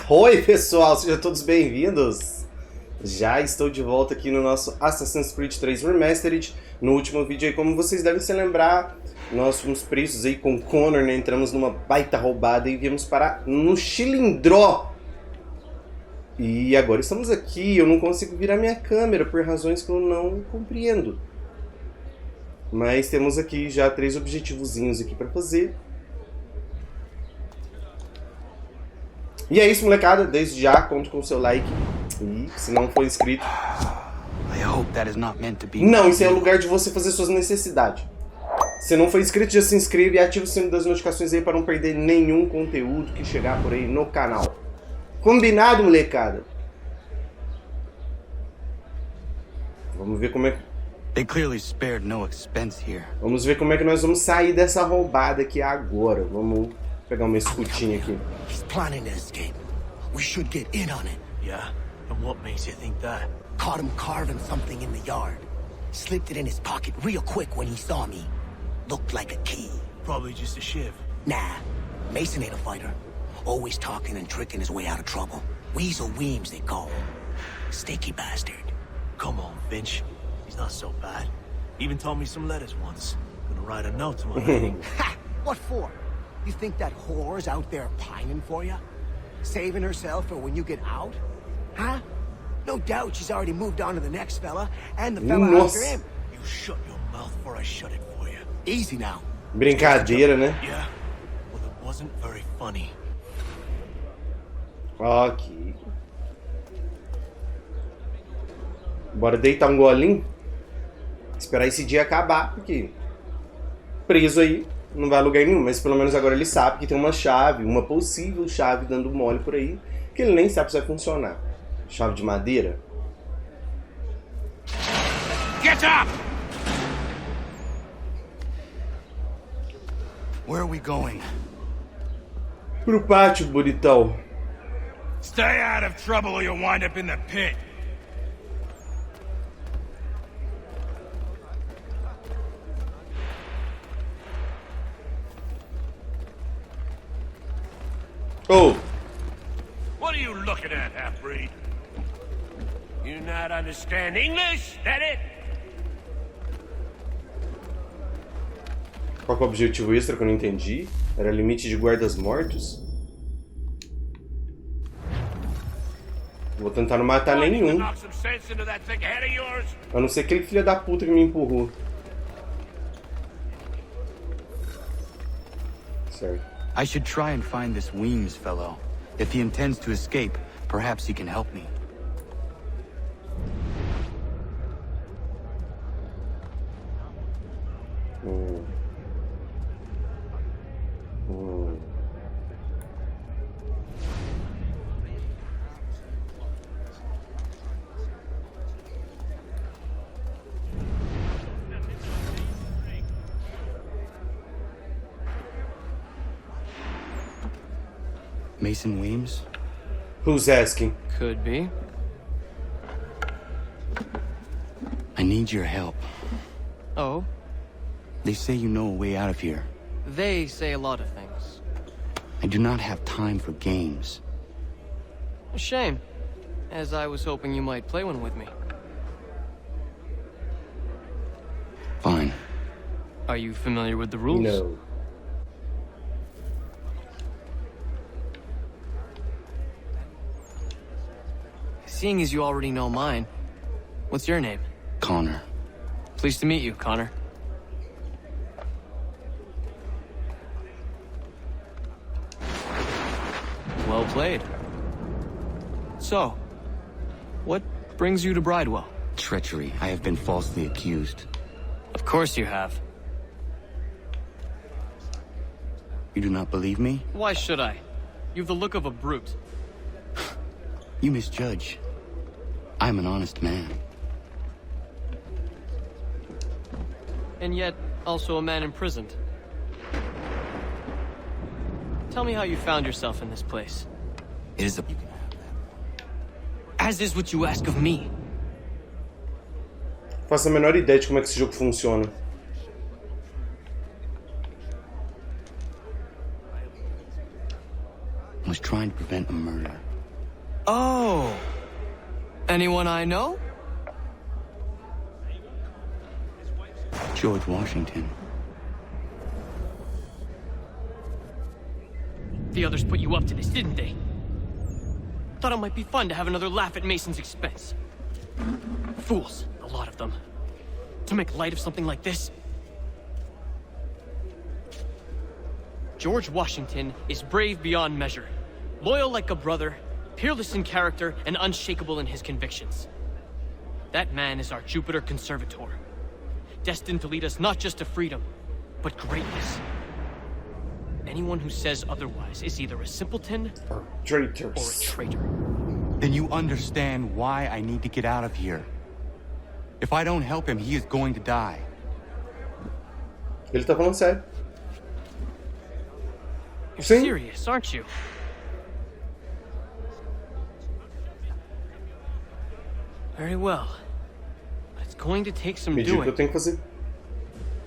Oi pessoal, sejam todos bem-vindos! Já estou de volta aqui no nosso Assassin's Creed III Remastered. No último vídeo aí, como vocês devem se lembrar, nós fomos presos aí com Connor, né? Entramos numa baita roubada e viemos parar no Chilindró. E agora estamos aqui, eu não consigo virar minha câmera por razões que eu não compreendo. Mas temos aqui já 3 objetivozinhos aqui para fazer. E é isso, molecada. Desde já, conto com o seu like. E se não for inscrito... Não, isso é o lugar de você fazer suas necessidades. Se não for inscrito, já se inscreve e ativa o sino das notificações aí para não perder nenhum conteúdo que chegar por aí no canal. Combinado, molecada? Vamos ver como é que... Vamos ver como é que nós vamos sair dessa roubada aqui agora. Vamos pegar uma escutinha aqui. He's planning to escape. We should get in on it. Yeah? And what makes you think that? Caught him carving something in the yard. Slipped it in his pocket real quick when he saw me. Looked like a key. Probably just a shiv. Nah, Mason ain't a fighter. Always talking and tricking his way out of trouble. Weasel Weems, they call him. Sticky bastard. Come on, Finch. He's not so bad. Even taught me some letters once. Gonna write a note to my lady. Ha! What for? You think that whore's out there pining for you? Saving herself for when you get out? Huh? No doubt she's already moved on to the next fella, and the fella after him. You shut your mouth or I shut it for you. Easy now. Brincadeira, né? Yeah? Well, it wasn't very funny. Ok. Bora deitar um golinho. Esperar esse dia acabar, porque preso aí não vai a lugar nenhum. Mas pelo menos agora ele sabe que tem uma chave, uma possível chave dando mole por aí, que ele nem sabe se vai funcionar. Chave de madeira. Get up! Where are we going? Pro pátio, bonitão. Stay out of trouble or you'll wind up in the pit. Oh! What are you looking at, half-breed? You not understand English? That it? Qual que é o objetivo extra que eu não entendi? Era limite de guardas mortos? Vou tentar não matar nenhum. A não ser aquele filho da puta que me empurrou. Certo. I should try and find this Weems fellow. If he intends to escape, perhaps he can help me. Mason Weems? Who's asking? Could be. I need your help. Oh? They say you know a way out of here. They say a lot of things. I do not have time for games. A shame, as I was hoping you might play one with me. Fine. Are you familiar with the rules? No. Seeing as you already know mine, what's your name? Connor. Pleased to meet you, Connor. Well played. So, what brings you to Bridewell? Treachery. I have been falsely accused. Of course you have. You do not believe me? Why should I? You've the look of a brute. You misjudge. I'm an honest man. And yet, also a man imprisoned. Tell me how you found yourself in this place. It is a... As is what you ask of me. Faço a menor ideia de como é que esse jogo funciona. was trying to prevent a murder. Oh. Anyone I know? George Washington. The others put you up to this, didn't they? Thought it might be fun to have another laugh at Mason's expense. Fools, a lot of them. To make light of something like this. George Washington is brave beyond measure, loyal like a brother, peerless in character, and unshakable in his convictions. That man is our Jupiter Conservator, destined to lead us not just to freedom, but greatness. Anyone who says otherwise is either a simpleton or a traitor. Then you understand why I need to get out of here. If I don't help him, he is going to die. Ele tá falando sério. You're Sim. serious, aren't you? Very well. But it's going to take some Me diga o que eu doing. tenho que fazer.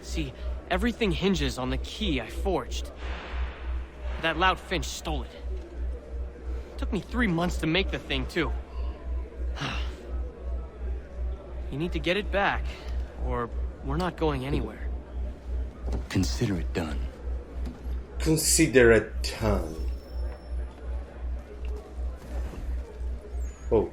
See, everything hinges on the key I forged. That lout Finch stole it. Took me 3 months to make the thing, too. You need to get it back, or we're not going anywhere. Consider it done. Consider it done. Oh.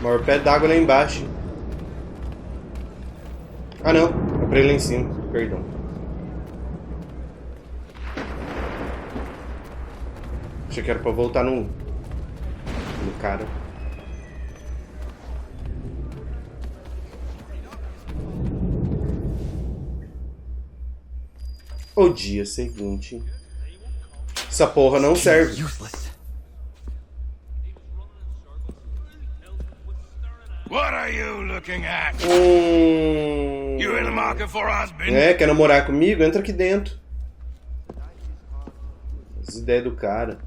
Maior pé d'água lá embaixo. Ah não, é pra ele lá em cima, perdão. Achei que era pra voltar no cara. O dia seguinte. Essa porra não serve. Useless. What are you looking at? You in the market for husband? É, quer namorar comigo? Entra aqui dentro. As ideias do cara.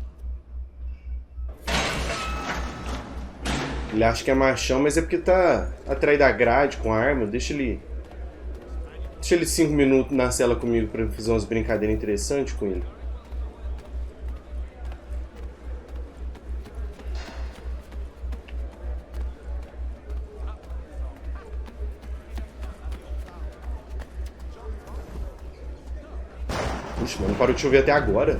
Ele acha que é machão, mas é porque tá atrás da grade com a arma. Deixa ele 5 minutos na cela comigo pra fazer umas brincadeiras interessantes com ele. Puxa, mas não parou de chover até agora.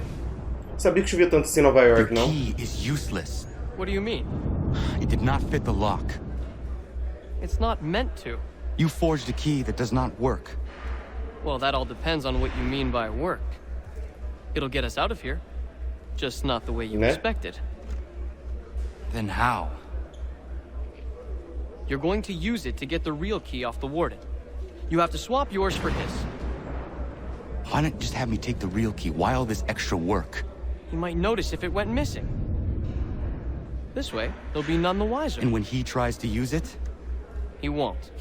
Sabia que chovia tanto assim em Nova York, Your não? key is useless. What do you mean? It did not fit the lock. It's not meant to. You forged a key that does not work. Well, that all depends on what you mean by work. It'll get us out of here. Just not the way you Ne? expected. Then how? You're going to use it to get the real key off the warden. You have to swap yours for his. Why not just have me take the real key? Why all this extra work? He might notice if it went missing. This way, he'll be none the wiser. And when he tries to use it? He won't.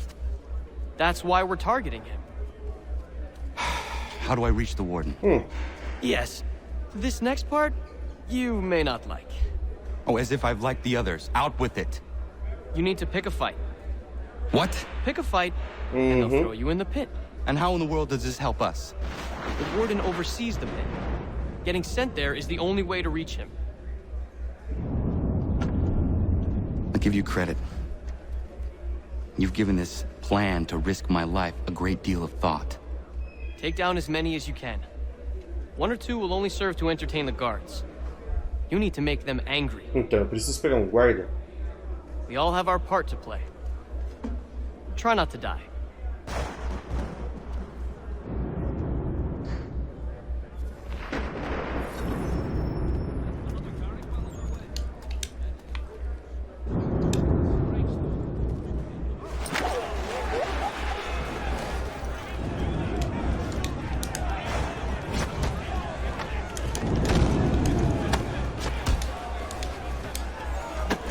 That's why we're targeting him. How do I reach the warden? Yes. This next part, you may not like. Oh, as if I've liked the others. Out with it. You need to pick a fight. What? Pick a fight, and they'll throw you in the pit. And how in the world does this help us? The warden oversees the pit. Getting sent there is the only way to reach him. I'll give you credit. You've given this plan to risk my life a great deal of thought. Take down as many as you can. 1 or 2 will only serve to entertain the guards. You need to make them angry. Então, eu preciso pegar guarda. We all have our part to play. Try not to die.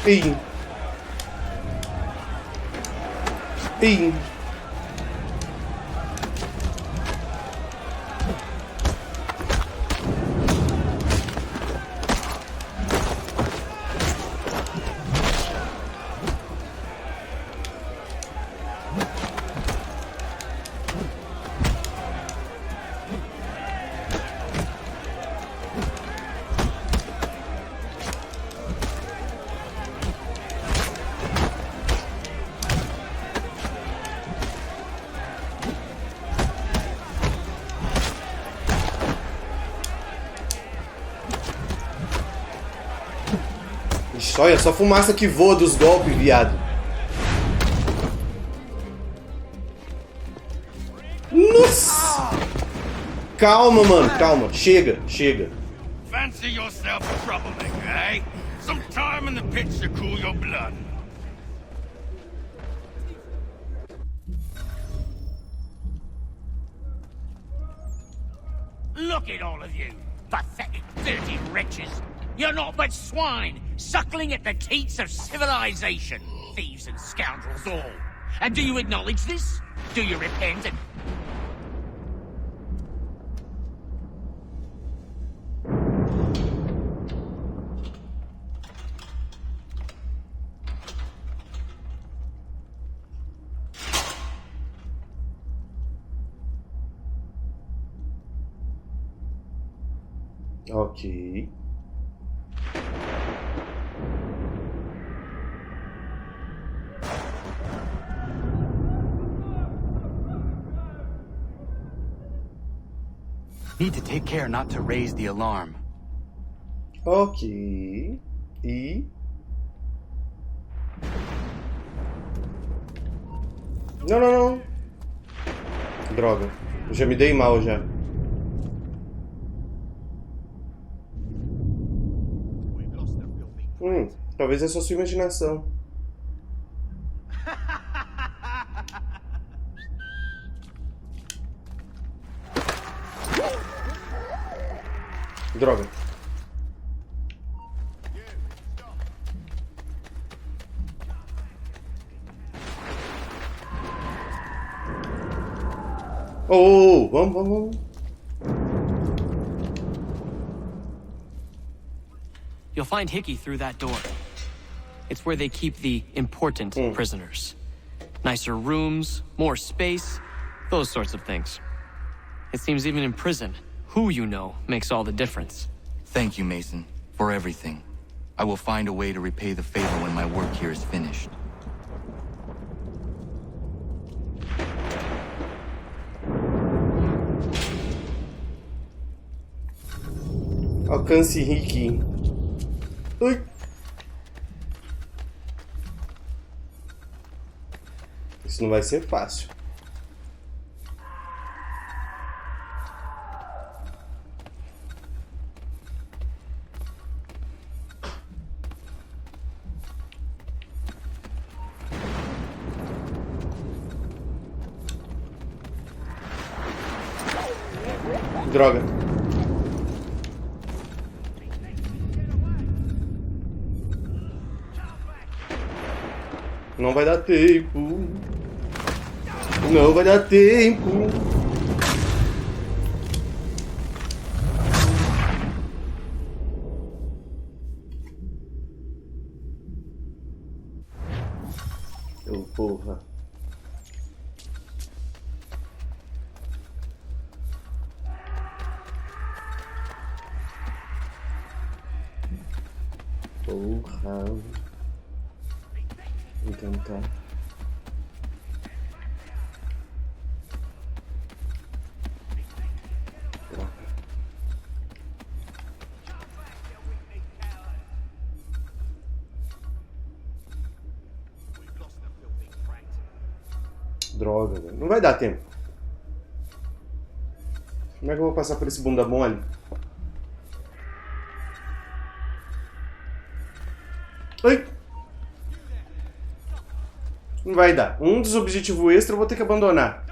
Ih. Ih. Ixi, olha, só fumaça que voa dos golpes, viado. Nossa! Calma, mano, calma. Chega, chega. Fancy yourself a troublemaker, eh? Some time in the pits to cool your blood. Look at all of you, pathetic, dirty wretches. You're not but swine, suckling at the teats of civilization. Thieves and scoundrels all. And do you acknowledge this? Do you repent and... Ok. Need to take care not to raise the alarm. Ok. E... Não, não, não. Droga. Eu já me dei mal já. Talvez é só sua imaginação. Droga. Oh, vamos, vamos, vamos. You'll find Hickey through that door. It's where they keep the important prisoners. Nicer rooms, more space, those sorts of things. It seems even in prison, who you know makes all the difference. Thank you, Mason, for everything. I will find a way to repay the favor when my work here is finished. Alcance Hickey. Ui. Isso não vai ser fácil. Droga. Não vai dar tempo. Não vai dar tempo. Oh, porra. Porra. Vou tentar. Droga, velho. Não vai dar tempo. Como é que eu vou passar por esse bunda mole? Ai! Não vai dar. Um dos objetivos extra eu vou ter que abandonar.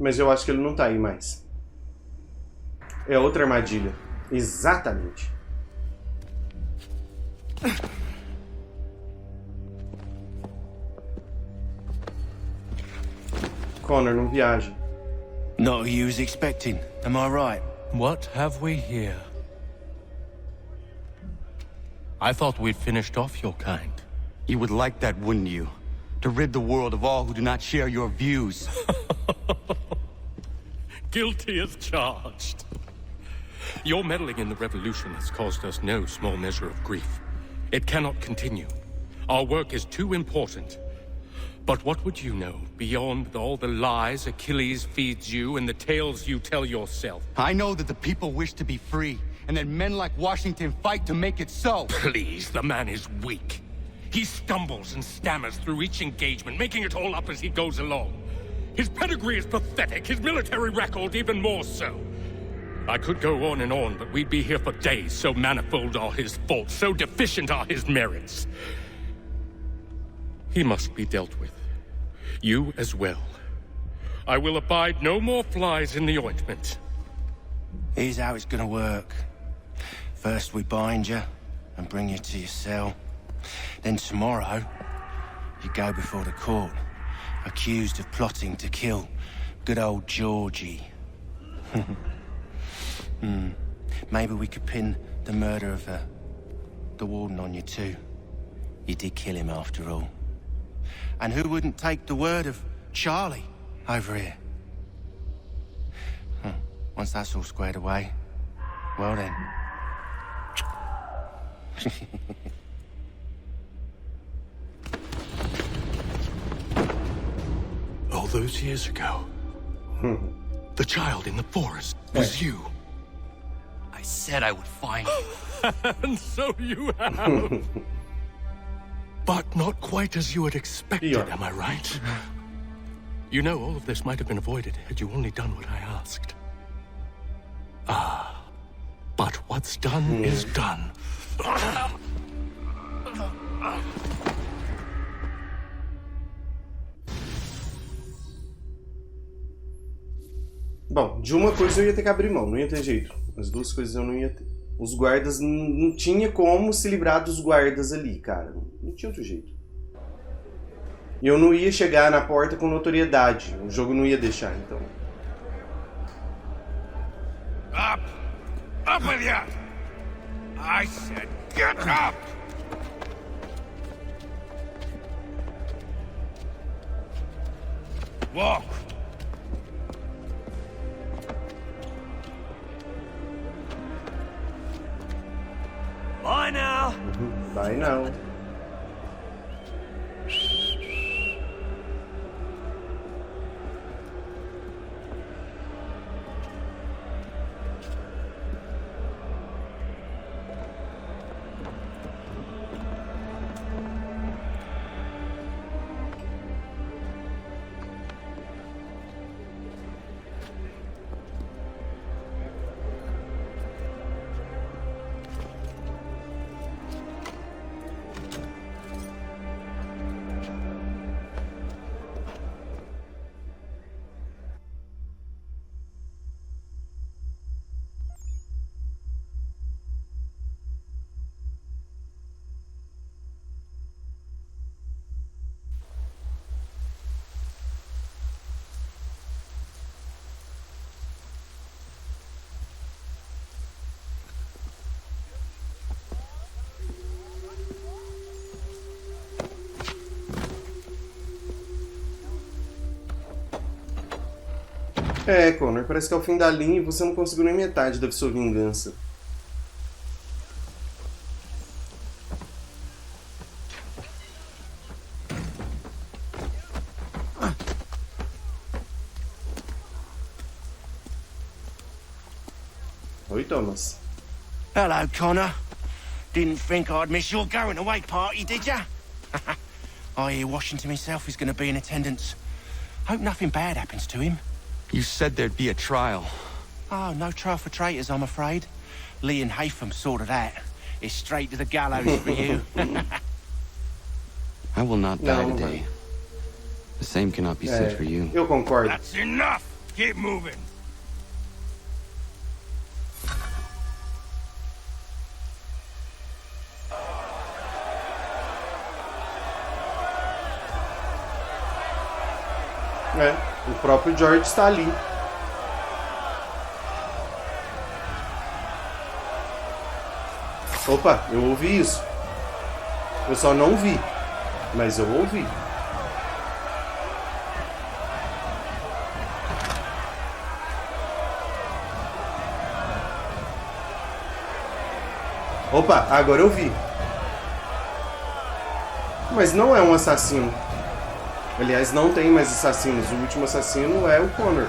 Mas eu acho que ele não tá aí mais. É outra armadilha. Exatamente. Connor, não viaja. Not who you was expecting, am I right? What have we here? I thought we'd finished off your kind. You would like that, wouldn't you? To rid the world of all who do not share your views. Guilty as charged. Your meddling in the revolution has caused us no small measure of grief. It cannot continue. Our work is too important. But what would you know beyond all the lies Achilles feeds you and the tales you tell yourself? I know that the people wish to be free, and that men like Washington fight to make it so. Please, the man is weak. He stumbles and stammers through each engagement, making it all up as he goes along. His pedigree is pathetic, his military record even more so. I could go on and on, but we'd be here for days, so manifold are his faults, so deficient are his merits. He must be dealt with. You as well. I will abide no more flies in the ointment. Here's how it's gonna work. First we bind you and bring you to your cell. Then tomorrow, you go before the court, accused of plotting to kill good old Georgie. Maybe we could pin the murder of the warden on you too. You did kill him after all. And who wouldn't take the word of Charlie over here? Once that's all squared away, well then. All those years ago, the child in the forest was you. I said I would find you. And so you have. But not quite as you had expected, Yeah. am I right? You know, all of this might have been avoided had you only done what I asked. But what's done is done. Bom, de uma coisa eu ia ter que abrir mão, não ia ter jeito. As duas coisas eu não ia ter. Os guardas, não tinha como se livrar dos guardas ali, cara. Não tinha outro jeito. E eu não ia chegar na porta com notoriedade. O jogo não ia deixar, então. Up! Up with you! I said get up! Walk! Bye now. Vai não. É, Connor, parece que é o fim da linha e você não conseguiu nem metade da sua vingança. Oi, Thomas. Hello, Connor. Didn't think I'd miss your going away party, did ya? I hear Washington himself is going to be in attendance. Hope nothing bad happens to him. You said there'd be a trial. Oh, no trial for traitors, I'm afraid. Lee and Hatham sorted that. It's straight to the gallows for you. I will not die No, today. The same cannot be said for you. Eu concordo. That's enough! Keep moving. É, o próprio George está ali. Opa, eu ouvi isso. Eu só não vi, mas eu ouvi. Opa, agora eu vi. Mas não é um assassino. Aliás, não tem mais assassinos. O último assassino é o Connor.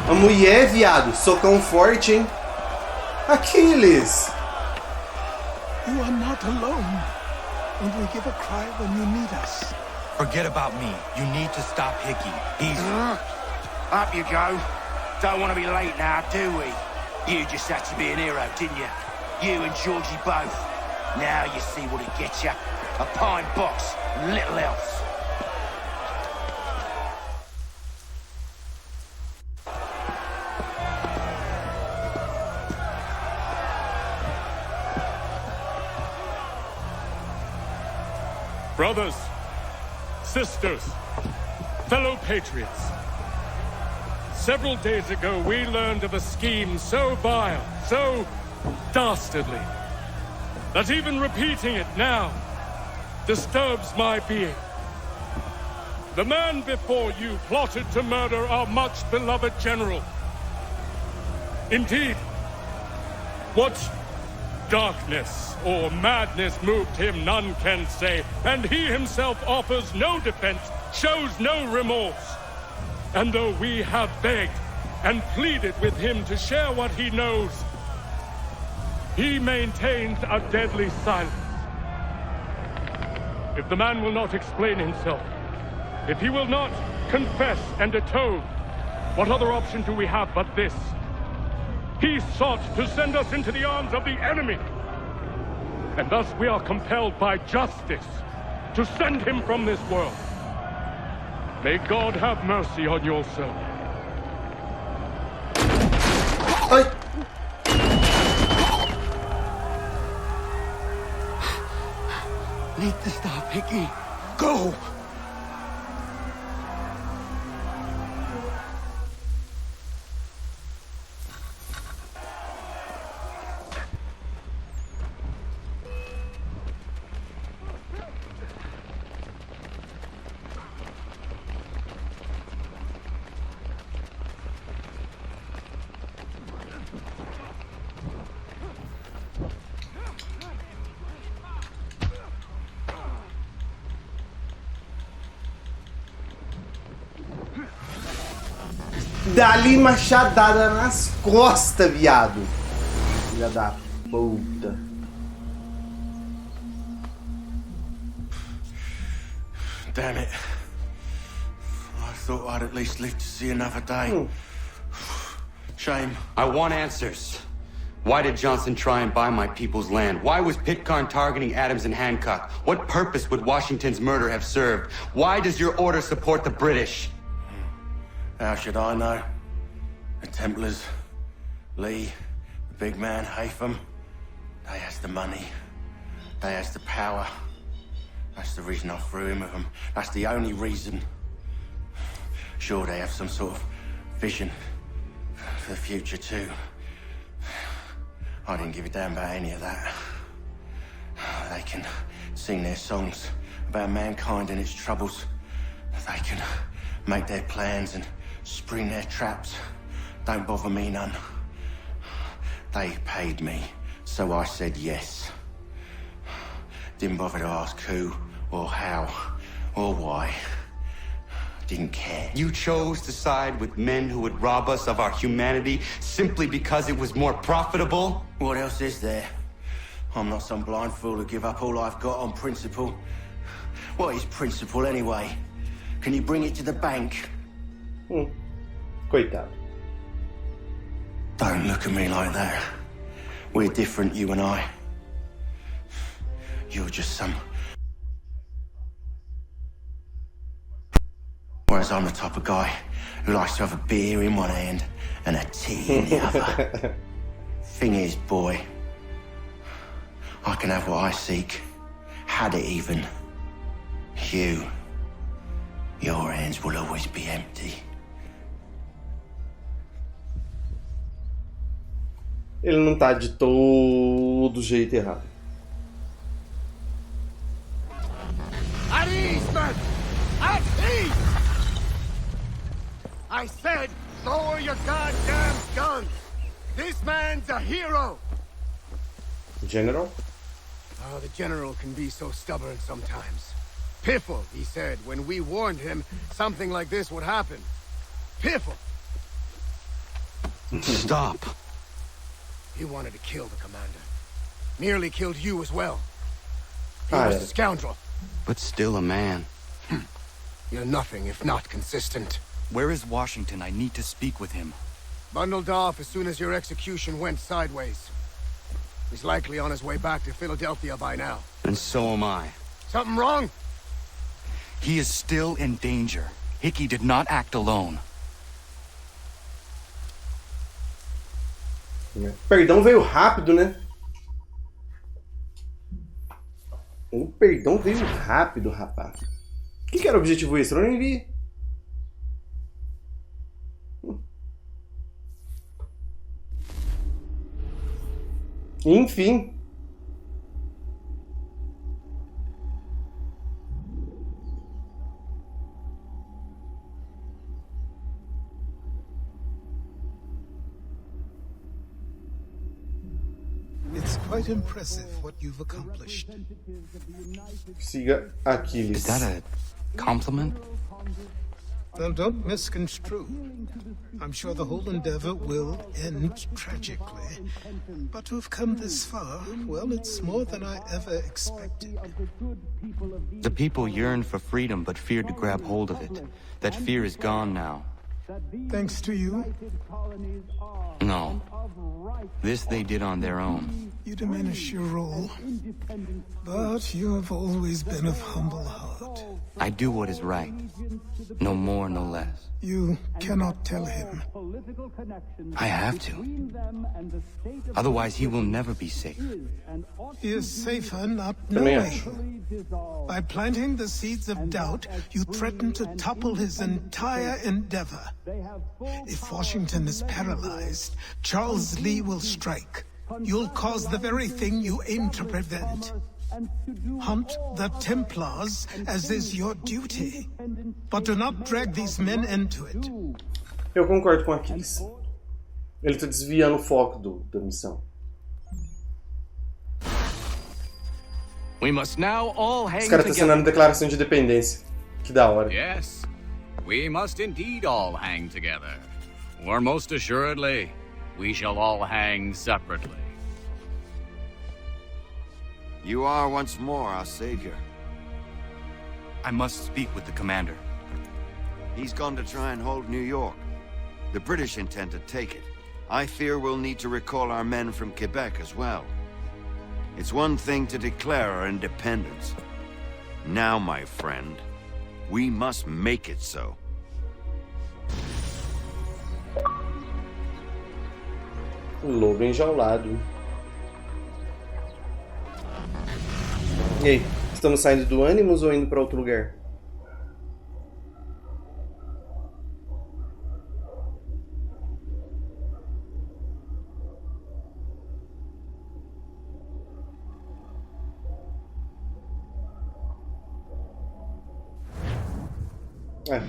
A mulher, viado. Socão forte, hein? Aquiles! You are not alone. And we give a cry when you need us. Forget about me. You need to stop Hickey. He's... Up you go. Don't want to be late now, do we? You just had to be an hero, didn't you? You and Georgie both. Now you see what it gets you. A pine box, little else. Brothers, sisters, fellow patriots. Several days ago, we learned of a scheme so vile, so dastardly, that even repeating it now disturbs my being. The man before you plotted to murder our much-beloved general. Indeed, what darkness or madness moved him, none can say, and he himself offers no defense, shows no remorse. And though we have begged and pleaded with him to share what he knows, he maintains a deadly silence. If the man will not explain himself, if he will not confess and atone, what other option do we have but this? He sought to send us into the arms of the enemy. And thus we are compelled by justice to send him from this world. May God have mercy on your soul. Ai! Need to stop, Hickey. Go! Dá-lhe machadada nas costas, viado. Filha da puta. Damn it. I thought I'd at least live to see another day. Shame. I want answers. Why did Johnson try and buy my people's land? Why was Pitcairn targeting Adams and Hancock? What purpose would Washington's murder have served? Why does your order support the British? How should I know? The Templars, Lee, the big man, Haytham, they has the money. They has the power. That's the reason I threw in with them. That's the only reason. Sure, they have some sort of vision for the future too. I didn't give a damn about any of that. They can sing their songs about mankind and its troubles. They can make their plans and spring their traps. Don't bother me none. They paid me, so I said yes. Didn't bother to ask who, or how, or why. Didn't care. You chose to side with men who would rob us of our humanity simply because it was more profitable? What else is there? I'm not some blind fool who give up all I've got on principle. What is principle anyway? Can you bring it to the bank? Coitado. Don't look at me like that. We're different, you and I. You're just some... Whereas I'm the type of guy who likes to have a beer in one hand and a tea in the other. Thing is, boy, I can have what I seek. Had it even. Your hands will always be empty. Ele não tá de todo jeito errado. At ease, men! At ease! I said, lower your goddamn guns! This man's a hero! General? Oh, the general can be so stubborn sometimes. Piffle, he said, when we warned him something like this would happen. Piffle! Stop. He wanted to kill the commander. Nearly killed you as well. He was a scoundrel. But still a man. You're nothing if not consistent. Where is Washington? I need to speak with him. Bundled off as soon as your execution went sideways. He's likely on his way back to Philadelphia by now. And so am I. Something wrong? He is still in danger. Hickey did not act alone. Perdão veio rápido, né? O perdão veio rápido, rapaz. O que era o objetivo extra? Eu nem vi. Enfim. It's quite impressive what you've accomplished. Siga Aquiles. Is that a compliment? Now, don't misconstrue. I'm sure the whole endeavor will end tragically. But to have come this far, well, it's more than I ever expected. The people yearned for freedom but feared to grab hold of it. That fear is gone now. Thanks to you? No. This they did on their own. You diminish your role. But you have always been of humble heart. I do what is right. No more, no less. You cannot tell him. I have to. Otherwise, he will never be safe. He is safer not knowing. By planting the seeds of doubt, you threaten to topple his entire endeavor. If Washington is paralyzed, Charles Lee will strike. You'll cause the very thing you aim to prevent. Hunt the Templars, as is your duty. But do not drag these men into it. Eu concordo com Aquiles. Ele tá desviando o foco da missão. We must now all hang Os caras estão assinando declaração de independência. Que da hora. Yes, we must indeed all hang together. Or most assuredly, we shall all hang separately. You are once more our savior. I must speak with the commander. He's gone to try and hold New York. The British intend to take it. I fear we'll need to recall our men from Quebec as well. It's one thing to declare our independence. Now, my friend, we must make it so. Lobo enjaulado. E aí, estamos saindo do Animus ou indo para outro lugar?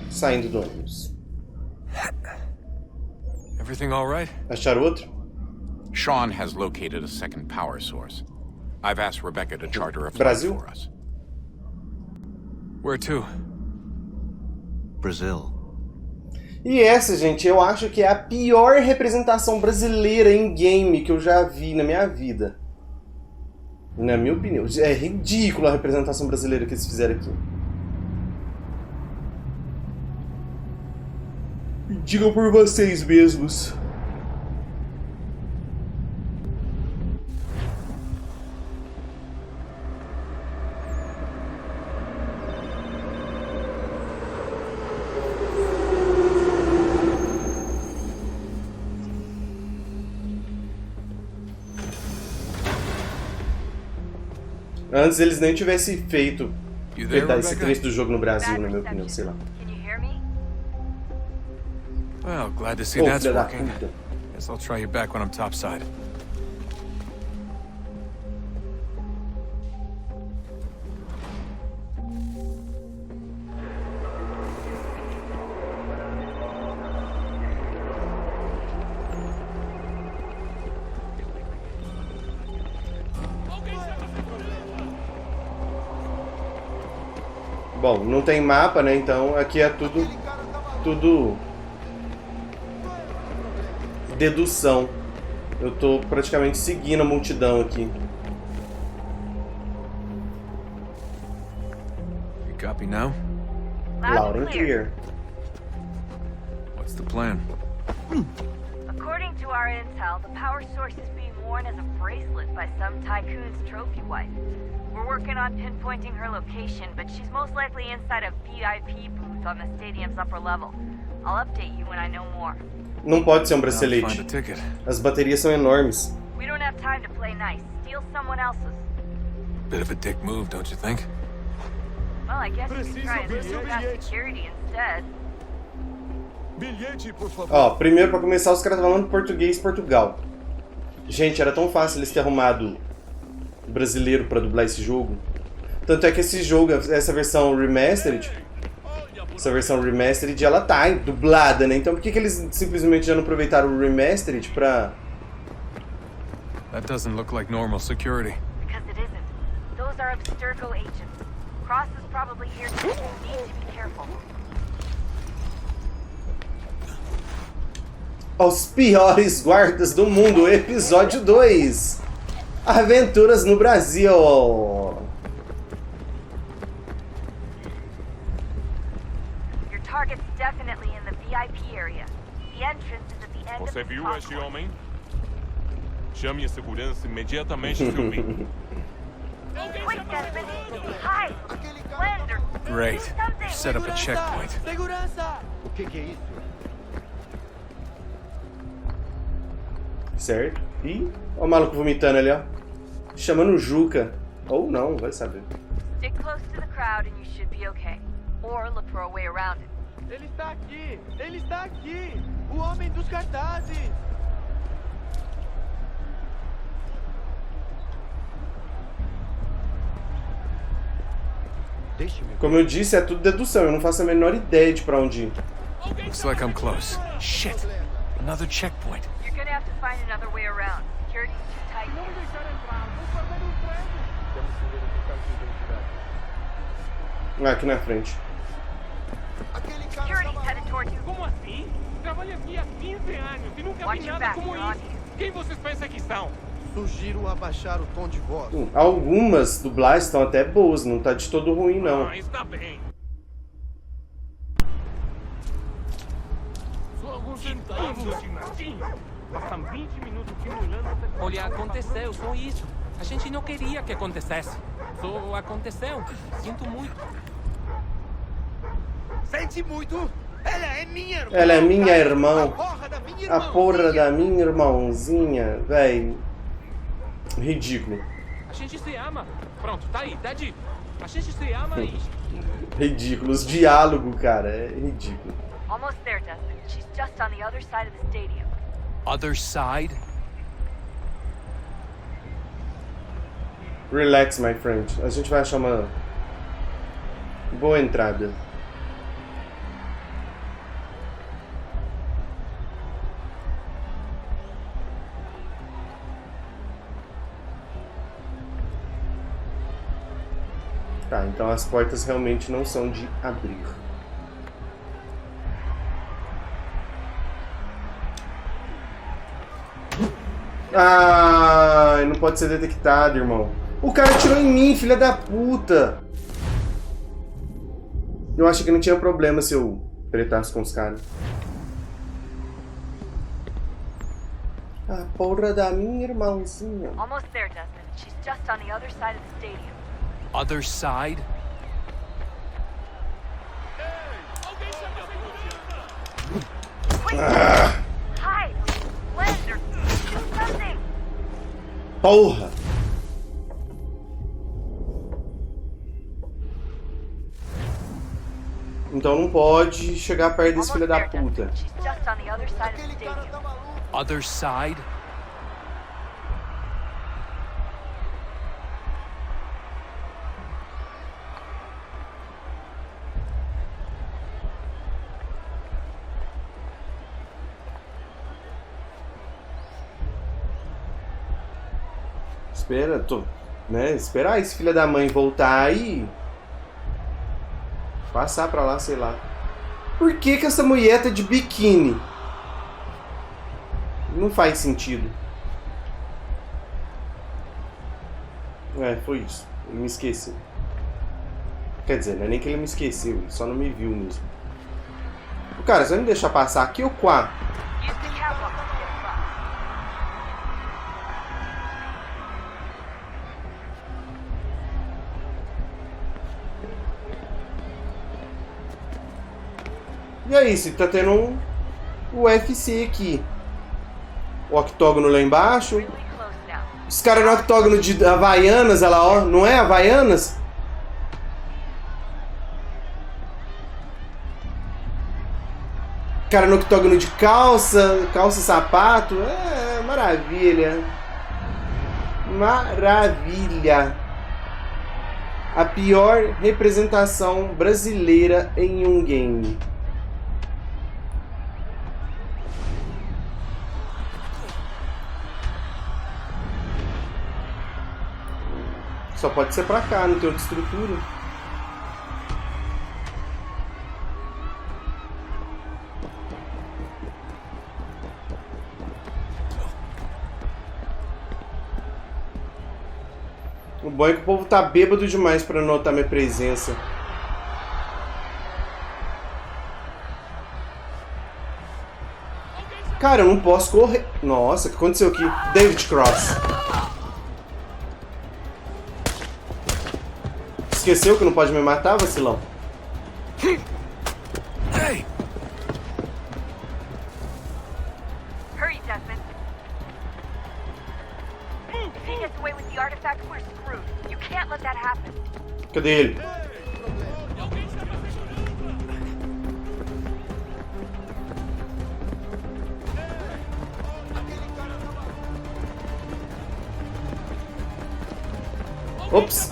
Saindo do Animus. Everything all right? Acharam outro? Sean has located a second power source. I've asked Rebecca to charter a flight Brasil? for us. Where to? Brazil. E essa, gente, eu acho que é a pior representação brasileira em game que eu já vi na minha vida. Na minha opinião. É ridícula a representação brasileira que eles fizeram aqui. Digam por vocês mesmos. Antes eles nem tivessem feito esse trecho do jogo no Brasil, na minha opinião, sei lá. Well, glad to see that's working. Guess I'll try you back when I'm topside. Bom, não tem mapa, né? Então aqui é tudo dedução. Eu tô praticamente seguindo a multidão aqui. You copy now? Loud and clear. What's the plan? According to our intel, the power source is being worn as a bracelet by some tycoon's trophy wife. We're working on pinpointing her location, but she's most likely inside a VIP booth on the stadium's upper level. I'll update you when I know more. Não pode ser um bracelete. As baterias são enormes. We don't have time to play nice. Steal someone else's. Bit of a dick move, don't you think? Well, I guess you could try and steal past security instead. Ó, primeiro pra começar os caras falando português Portugal. Gente, era tão fácil eles terem arrumado brasileiro pra dublar esse jogo. Tanto é que esse jogo, essa versão remastered, ela tá dublada, né? Então por que eles simplesmente já não aproveitaram o remastered pra... That doesn't look like normal security. Because it isn't. Those are Abstergo agents. Cross is probably here too. You need to be careful. Os piores guardas do mundo, episódio 2. Aventuras no Brasil. Your target's definitely in the VIP area. The entrance is at the end Você of the viu top este floor. homem? Chame a segurança imediatamente, Philby. Quick, Desmond. Hide. Blend or Great. do something. Set up a checkpoint. O que é isso? Certo? Ih, ó o maluco vomitando ali, ó. Chamando o Juca. Ou não, vai saber. Stick close to the crowd and you should be okay. Or look for a way around it. Ele está aqui! Ele está aqui! O homem dos cartazes! Como eu disse, é tudo dedução. Eu não faço a menor ideia de pra onde ir. Looks like I'm close. Shit! Another checkpoint. You're gonna have to find another way around. Security's too tight. Ah, aqui na frente. Security's headed towards you. Como assim? Trabalho aqui há 15 anos e nunca vi nada como isso. Quem vocês pensam que são? Sugiro abaixar o tom de voz. Algumas dublagens estão até boas, não tá de todo ruim, não. Ah, está bem. Só alguns centavos. Passam 20 minutos simulando. Olha, aconteceu, só isso. A gente não queria que acontecesse. Só aconteceu. Sinto muito. Sente muito? Ela é minha irmã! Ela é minha irmã. A porra da minha irmãozinha, véi. Ridículo. A gente se ama. Pronto, tá aí, tá dito. A gente se ama e... Ridículo. Os diálogos, cara, é ridículo. Almost there, Desmond. She's just on the other side of the stadium. Other side? Relax, my friend. A gente vai achar uma boa entrada. Tá, então as portas realmente não são de abrir. Ai, não pode ser detectado, irmão. O cara atirou em mim, filha da puta. Eu achei que não tinha problema se eu tretasse com os caras. A porra da minha irmãzinha. Almost there, Desmond. She's just on the other side of the stadium. Other side? Hide! Blend or do something! Porra! Então não pode chegar perto desse filho da puta. She's just on the other side of the stadium. Other side? Espera, esperar esse filho da mãe voltar e passar pra lá, sei lá. Por que que essa mulher tá de biquíni? Não faz sentido. Foi isso. Ele me esqueceu. Quer dizer, não é nem que ele me esqueceu, ele só não me viu mesmo. Cara, você vai me deixar passar aqui ou quá? E é isso, tá tendo um UFC aqui. O octógono lá embaixo. Os caras no octógono de Havaianas, olha lá, ó. Não é Havaianas? Cara no octógono de calça e sapato. É, maravilha. Maravilha. A pior representação brasileira em um game. Só pode ser pra cá, não tem outra estrutura. O bom é que o povo tá bêbado demais pra notar minha presença. Cara, eu não posso correr. Nossa, o que aconteceu aqui? David Cross. Esqueceu que não pode me matar, vacilão? Hurry, Desmond. If he gets away with the artifact, we're screwed. You can't let that happen. Cadê ele? Ops.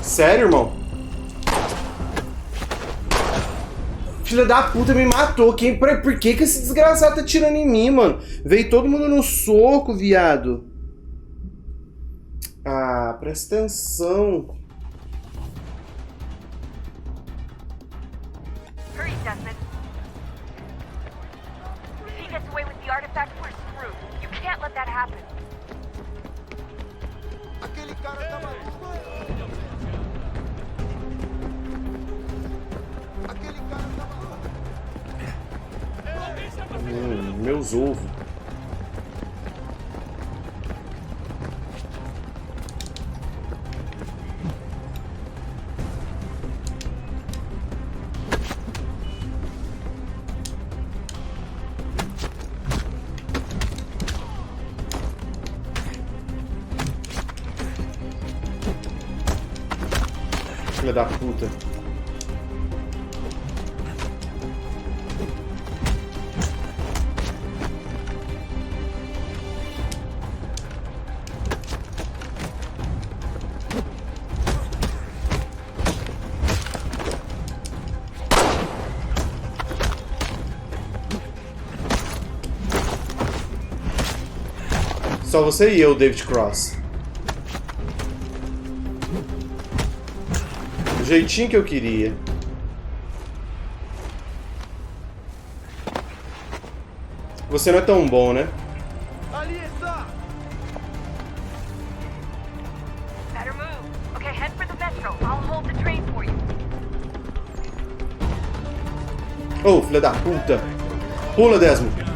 Sério, irmão? Filha da puta me matou. Por que esse desgraçado tá tirando em mim, mano? Veio todo mundo no soco, viado. Ah, presta atenção. Hurry, Desmond. If he gets away with the artifact, we're screwed. You can't let that happen. Aquele cara tá maluco. Aquele cara tá maluco. Meus ovos. Filha da puta. Só você e eu, David Cross. Do jeitinho que eu queria. Você não é tão bom, né? Ali está! Better move. Okay, head for the metro. I'll hold the train for you. Oh, filha da puta! Pula, Desmond!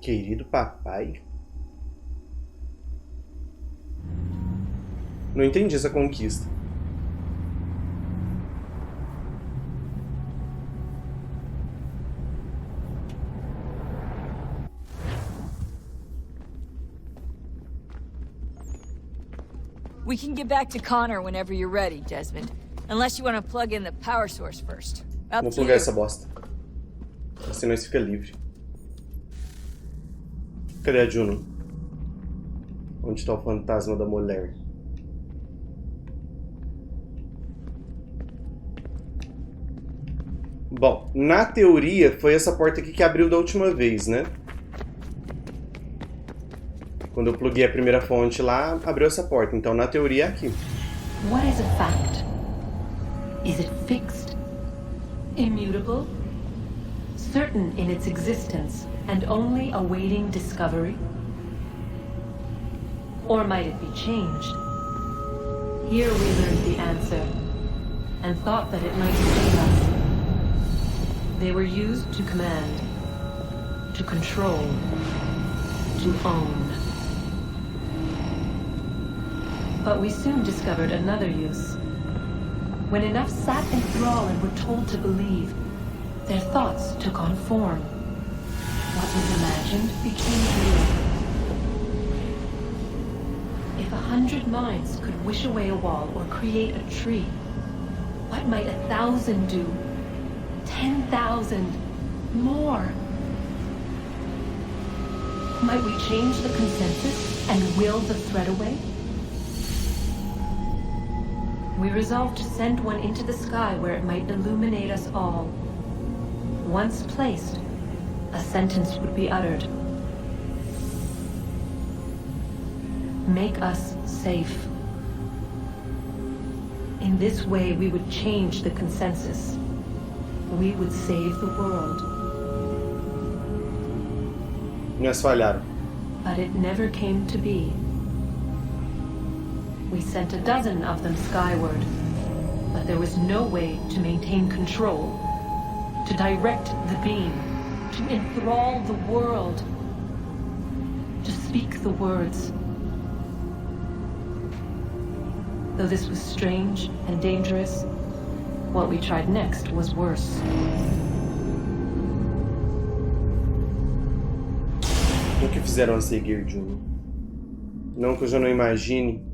Querido papai? Não entendi essa conquista. We can get back to Connor whenever you're ready, Desmond. Unless you want to plug in the power source first. Up Vamos to plugar you. essa bosta. Assim nós fica livre. Cadê a Juno? Onde está o fantasma da mulher? Bom, na teoria foi essa porta aqui que abriu da última vez, né? Quando eu pluguei a primeira fonte lá, abriu essa porta. Então, na teoria, é aqui. What is a fact? Is it fixed? Immutable? Certain in its existence and only awaiting discovery? Or might it be changed? Here we learned the answer and thought that it might save us. They were used to command, to control, to own. But we soon discovered another use. When enough sat in thrall and were told to believe, their thoughts took on form. What was imagined became real. If 100 minds could wish away a wall or create a tree, what might 1,000 do? 10,000? More? Might we change the consensus and will the thread away? We resolved to send one into the sky where it might illuminate us all. Once placed, a sentence would be uttered. Make us safe. In this way, we would change the consensus. We would save the world. Nós falharam. But it never came to be. We sent a dozen of them skyward, but there was no way to maintain control, to direct the beam, to enthrall the world, to speak the words. Though this was strange and dangerous, what we tried next was worse. O que fizeram a seguir, Juno? Não que eu já não imagine.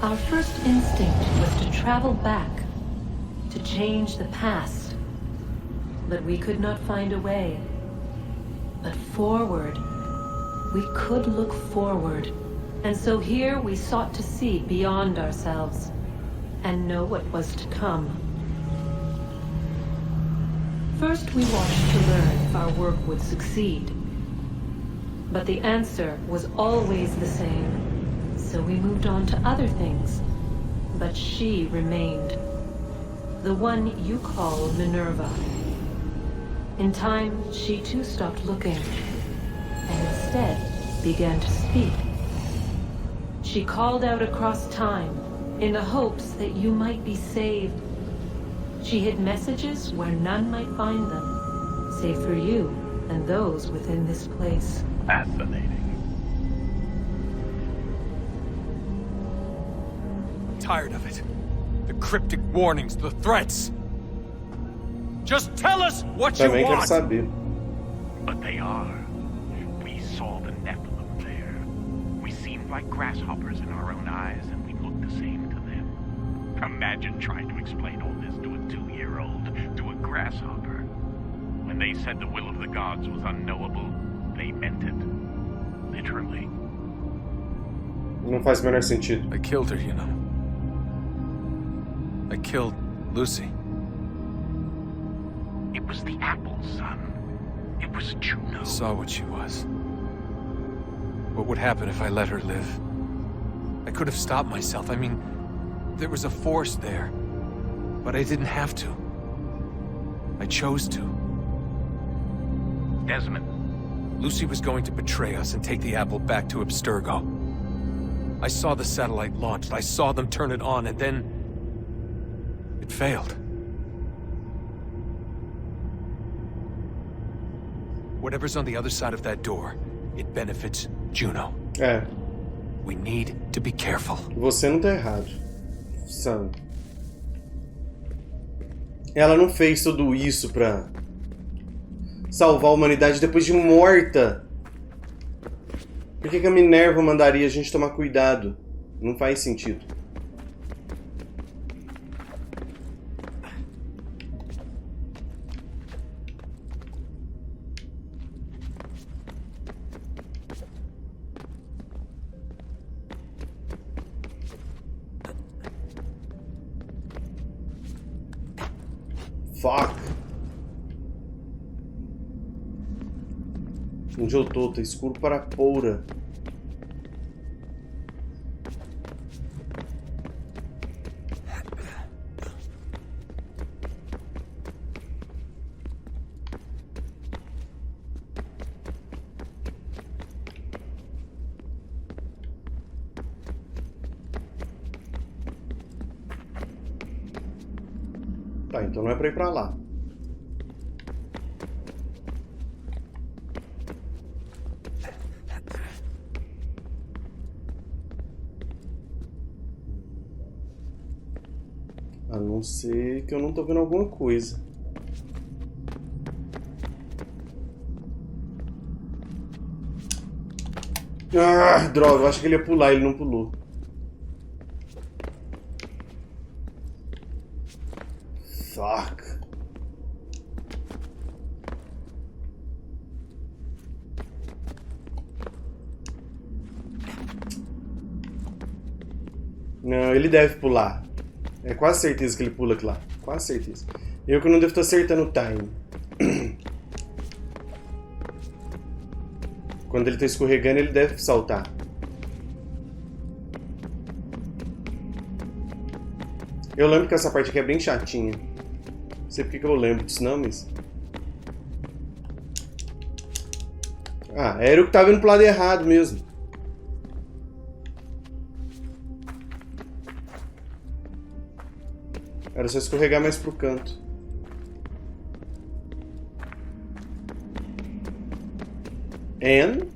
Our first instinct was to travel back, to change the past. But we could not find a way. But forward, we could look forward. And so here we sought to see beyond ourselves and know what was to come. First we watched to learn if our work would succeed. But the answer was always the same. So we moved on to other things. But she remained. The one you call Minerva. In time, she too stopped looking, and instead began to speak. She called out across time, in the hopes that you might be saved. She hid messages where none might find them, save for you and those within this place. Fascinating. I'm tired of it. The cryptic warnings, the threats. Just tell us what you Também quero want! saber. But they are. We saw the Nephilim there. We seemed like grasshoppers in our own eyes, and we looked the same to them. Imagine trying to explain all this to a 2-year-old, to a grasshopper. When they said the will of the gods was unknowable, they meant it. Literally. Não faz o menor sentido. I killed her, you know. I killed Lucy. It was the apple, son. It was Juno. I saw what she was. What would happen if I let her live? I could have stopped myself. I mean, there was a force there. But I didn't have to. I chose to. Desmond. Lucy was going to betray us and take the apple back to Abstergo. I saw the satellite launched. I saw them turn it on, and then... it failed. Whatever's on the other side of that door, it benefits Juno. É. We need to be careful. Você não tá errado, Sam. Ela não fez tudo isso pra salvar a humanidade depois de morta. Por que a Minerva mandaria a gente tomar cuidado? Não faz sentido. Fuck. Onde eu tô? Tá escuro para a poura. Tá, então não é pra ir pra lá. A não ser que eu não tô vendo alguma coisa. Ah, droga, eu acho que ele ia pular, ele não pulou. Fuck. Não, ele deve pular. É quase certeza que ele pula aqui lá. Quase certeza. Eu que não devo estar acertando o time. Quando ele está escorregando, ele deve saltar. Eu lembro que essa parte aqui é bem chatinha. Não sei porque que eu lembro disso não, mas... Ah, era o que tava indo pro lado errado mesmo. Era só escorregar mais pro canto. And...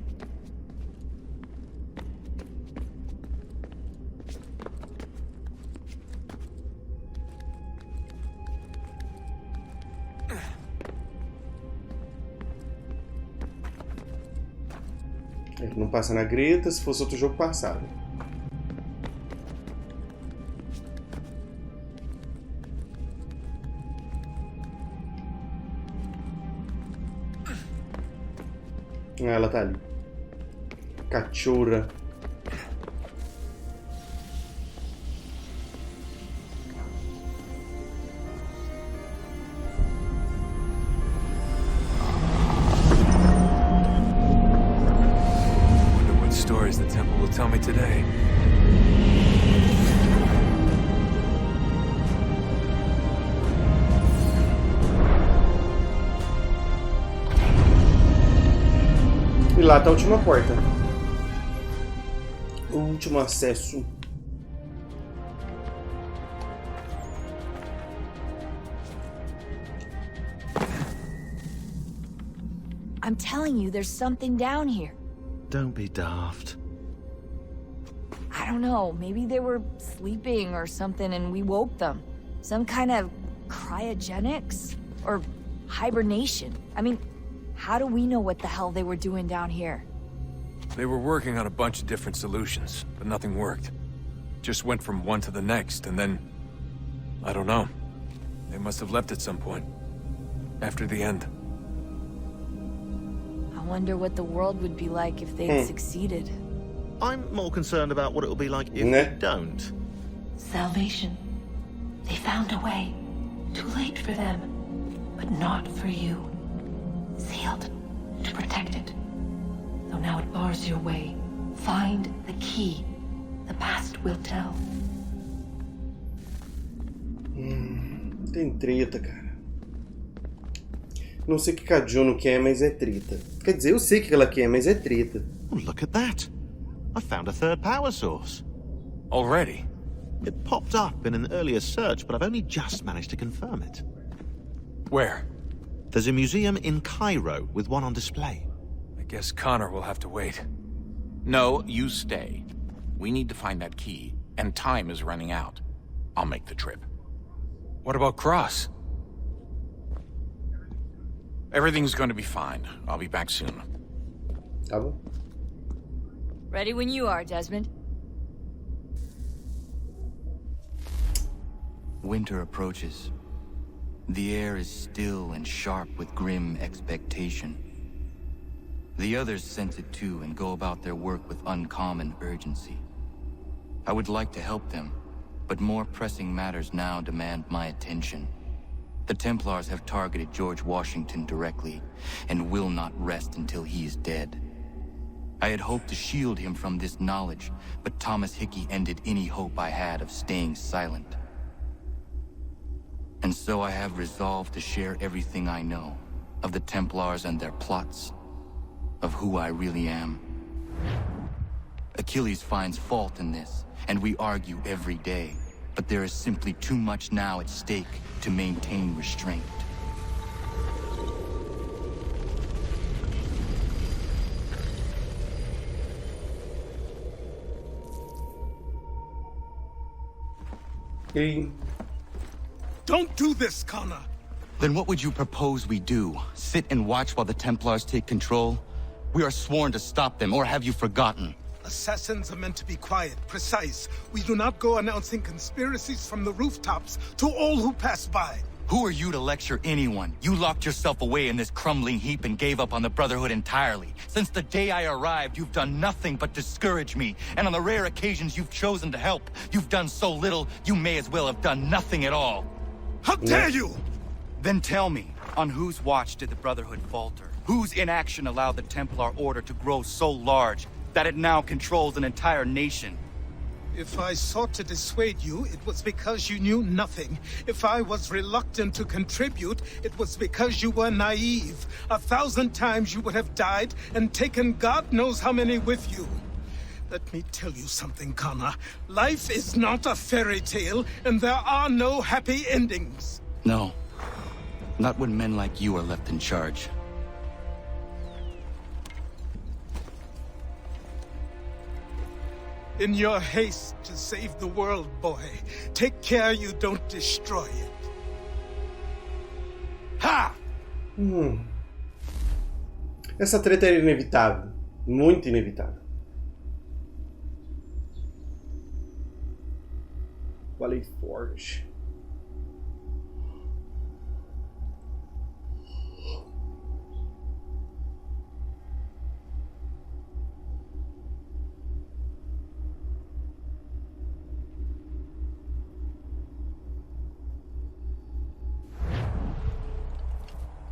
Ele não passa na greta, se fosse outro jogo passado. Ah, ela tá ali. Cachorra. Wonder what stories the temple will tell me today. E lá tá a última porta. O último acesso. I'm telling you, there's something down here. Don't be daft. I don't know, maybe they were sleeping or something and we woke them. Some kind of cryogenics? Or hibernation? I mean, how do we know what the hell they were doing down here? They were working on a bunch of different solutions, but nothing worked. Just went from one to the next, and then... I don't know. They must have left at some point. After the end. I wonder what the world would be like if they'd succeeded. I'm more concerned about what it'll be like if they don't. Salvation. They found a way. Too late for them, but not for you. Sealed to protect it. Though now it bars your way. Find the key. The past will tell. Tem treta, cara. Não sei o que a Juno quer, mas é treta. Quer dizer, eu sei o que ela quer, mas é treta. Oh, look at that. I found a third power source. Already? It popped up in an earlier search, but I've only just managed to confirm it. Where? There's a museum in Cairo with one on display. I guess Connor will have to wait. No, you stay. We need to find that key, and time is running out. I'll make the trip. What about Cross? Everything's going to be fine. I'll be back soon. Tá bom. Ready when you are, Desmond. Winter approaches. The air is still and sharp with grim expectation. The others sense it too and go about their work with uncommon urgency. I would like to help them, but more pressing matters now demand my attention. The Templars have targeted George Washington directly, and will not rest until he is dead. I had hoped to shield him from this knowledge, but Thomas Hickey ended any hope I had of staying silent. And so I have resolved to share everything I know, of the Templars and their plots, of who I really am. Achilles finds fault in this, and we argue every day, but there is simply too much now at stake to maintain restraint. Don't do this, Connor! Then what would you propose we do? Sit and watch while the Templars take control? We are sworn to stop them, or have you forgotten? Assassins are meant to be quiet, precise. We do not go announcing conspiracies from the rooftops to all who pass by. Who are you to lecture anyone? You locked yourself away in this crumbling heap and gave up on the Brotherhood entirely. Since the day I arrived, you've done nothing but discourage me. And on the rare occasions you've chosen to help, you've done so little, you may as well have done nothing at all. How dare you! Then tell me, on whose watch did the Brotherhood falter? Whose inaction allowed the Templar Order to grow so large that it now controls an entire nation? If I sought to dissuade you, it was because you knew nothing. If I was reluctant to contribute, it was because you were naive. 1,000 times you would have died and taken God knows how many with you. Let me tell you something, Connor. Life is not a fairy tale, and there are no happy endings. No. Not when men like you are left in charge. In your haste to save the world, boy, take care you don't destroy it. Ha! Essa treta era inevitável. Muito inevitável. Valley Forge.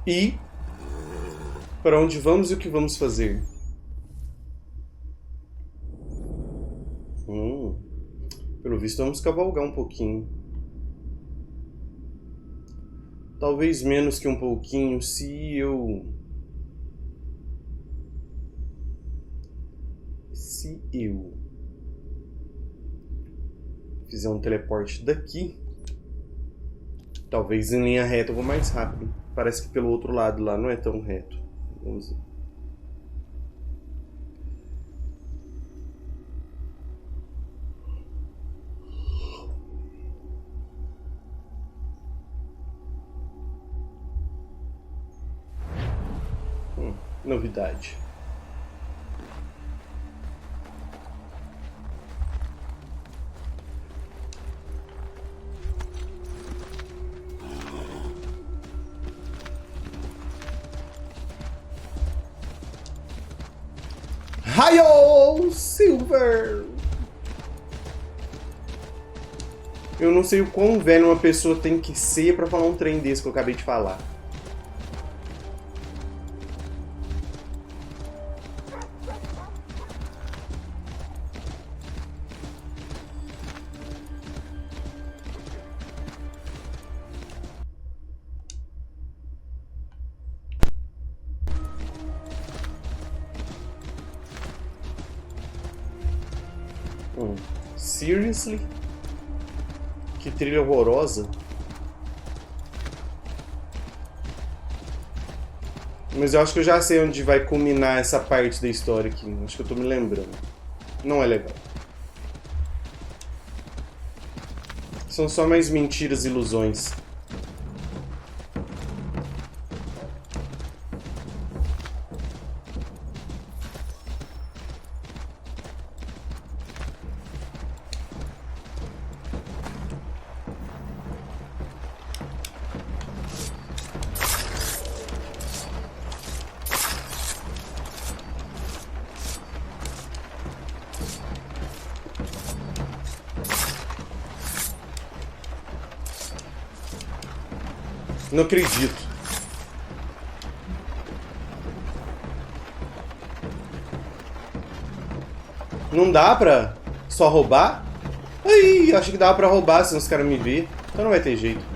E para onde vamos e o que vamos fazer? Pelo visto vamos cavalgar um pouquinho. Talvez menos que um pouquinho se eu fizer um teleporte daqui, talvez em linha reta eu vou mais rápido. Parece que pelo outro lado lá não é tão reto. Vamos ver. Novidade. Raio Silver! Eu não sei o quão velho uma pessoa tem que ser pra falar um trem desse que eu acabei de falar. Seriously? Que trilha horrorosa. Mas eu acho que eu já sei onde vai culminar essa parte da história aqui. Acho que eu tô me lembrando. Não é legal. São só mais mentiras e ilusões. Não acredito. Não dá pra só roubar? Ai, acho que dá pra roubar se os caras me verem. Então não vai ter jeito.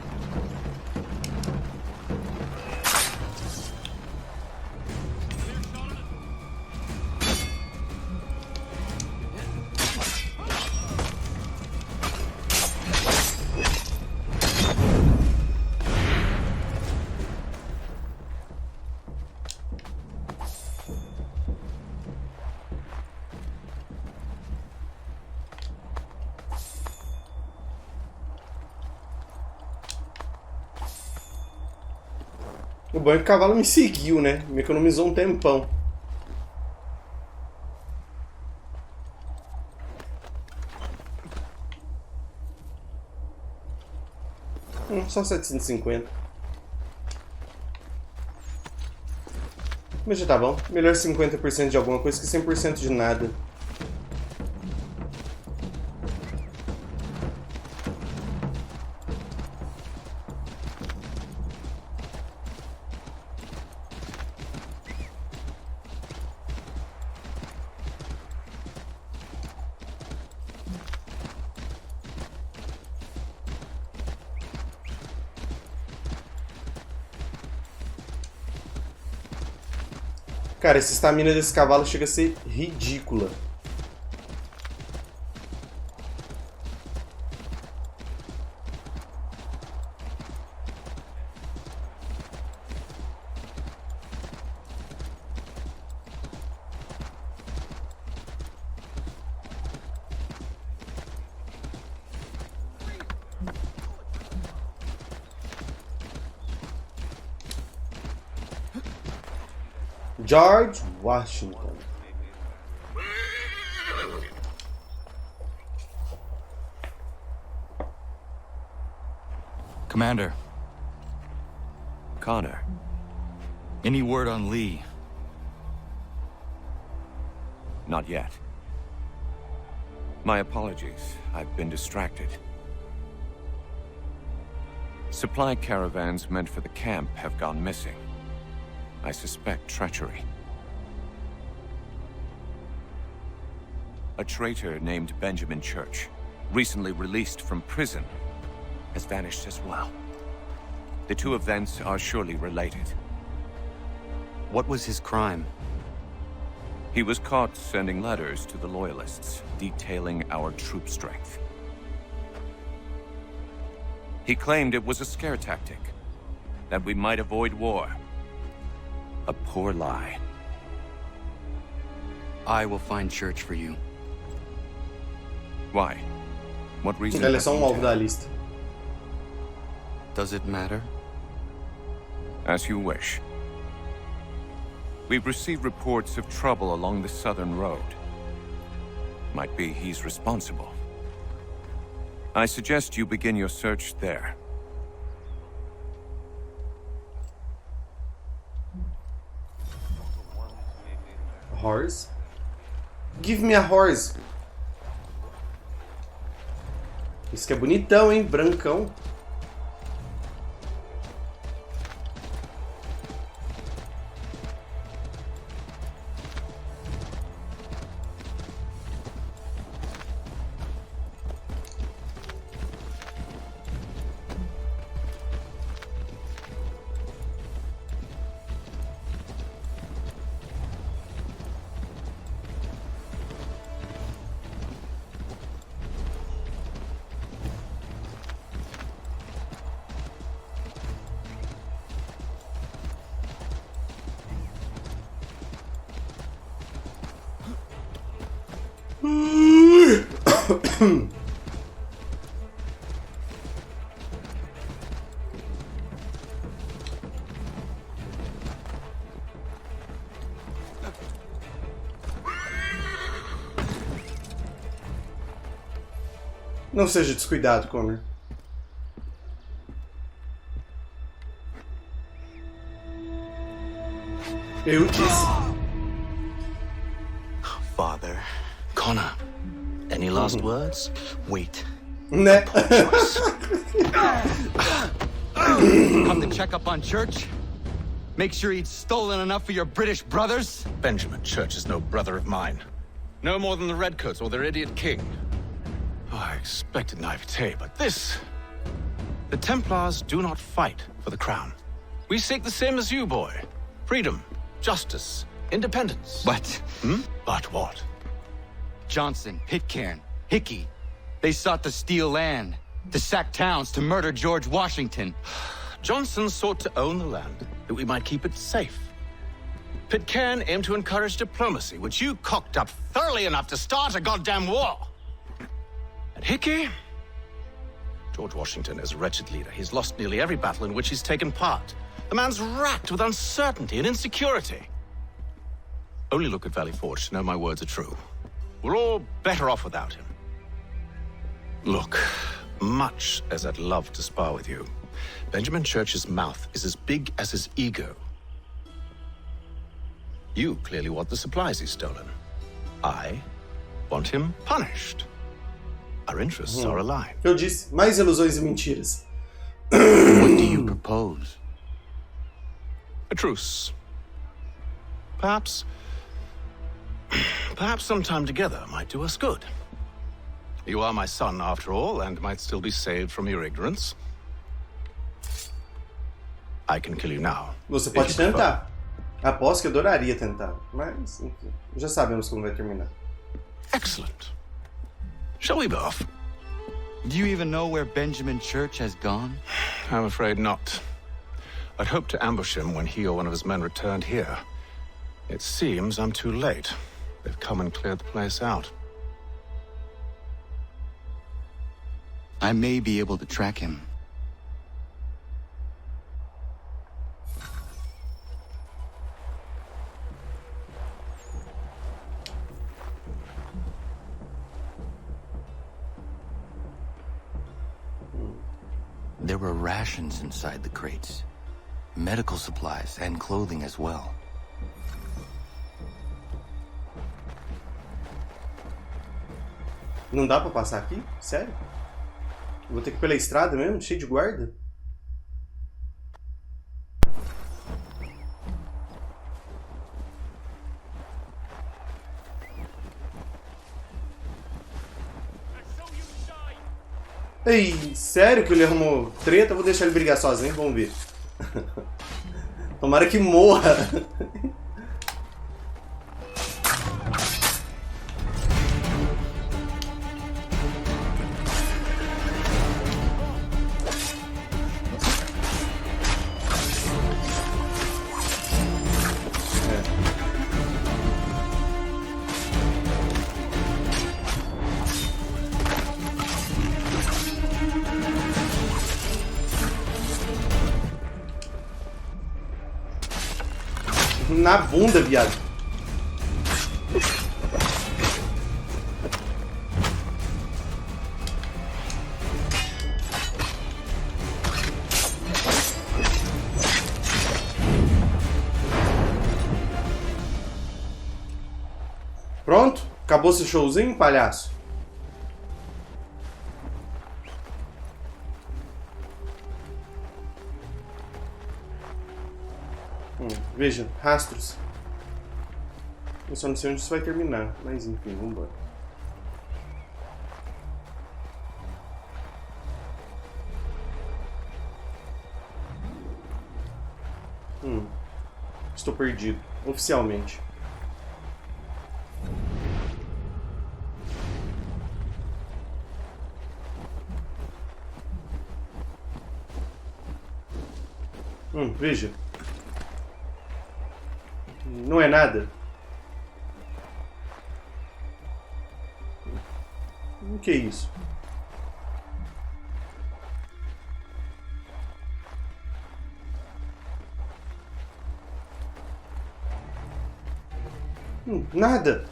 O bom é que o cavalo me seguiu, né? Me economizou um tempão. Só 750. Mas já tá bom. Melhor 50% de alguma coisa que 100% de nada. Cara, essa estamina desse cavalo chega a ser ridícula. George Washington. Commander. Connor. Any word on Lee? Not yet. My apologies. I've been distracted. Supply caravans meant for the camp have gone missing. I suspect treachery. A traitor named Benjamin Church, recently released from prison, has vanished as well. The two events are surely related. What was his crime? He was caught sending letters to the Loyalists, detailing our troop strength. He claimed it was a scare tactic, that we might avoid war. A poor lie. I will find church for you. Why? What reason? Ele é só alvo da lista. Does it matter? As you wish. We've received reports of trouble along the southern road. Might be he's responsible. I suggest you begin your search there. Horse? Give me a horse. Isso que é bonitão, hein? Brancão. Não seja descuidado, Connor. Eu disse. Father. Connor, any last words? Wait. Né? Come to check up on Church? Make sure he'd stolen enough for your British brothers? Benjamin Church is no brother of mine. No more than the Redcoats or their idiot king. Oh, I expected naivete, but this... The Templars do not fight for the crown. We seek the same as you, boy. Freedom, justice, independence. But... But what? Johnson, Pitcairn, Hickey, they sought to steal land, to sack towns, to murder George Washington. Johnson sought to own the land, that we might keep it safe. Pitcairn aimed to encourage diplomacy, which you cocked up thoroughly enough to start a goddamn war. And Hickey? George Washington is a wretched leader. He's lost nearly every battle in which he's taken part. The man's racked with uncertainty and insecurity. Only look at Valley Forge to know my words are true. We're all better off without him. Look, much as I'd love to spar with you, Benjamin Church's mouth is as big as his ego. You clearly want the supplies he's stolen. I want him punished. Our interests are aligned. Eu disse, mais ilusões e mentiras. What do you propose? A truce. Perhaps some time together might do us good. You are my son, after all, and might still be saved from your ignorance. I can kill you now. Você pode tentar. Aposto que adoraria tentar, mas enfim, já sabemos como vai terminar. Excellent. Shall we be off? Do you even know where Benjamin Church has gone? I'm afraid not. I'd hoped to ambush him when he or one of his men returned here. It seems I'm too late. They've come and cleared the place out. I may be able to track him. There were rations inside the crates. Medical supplies and clothing as well. Não dá pra passar aqui? Sério? Vou ter que ir pela estrada mesmo? Cheio de guarda? Ei, sério que ele arrumou treta? Vou deixar ele brigar sozinho, vamos ver. Tomara que morra. Na bunda, viado. Pronto? Acabou esse showzinho, palhaço? Veja, rastros. Eu só não sei onde isso vai terminar, mas enfim, vambora. Estou perdido, oficialmente. Veja. Não é nada. O que é isso? Nada.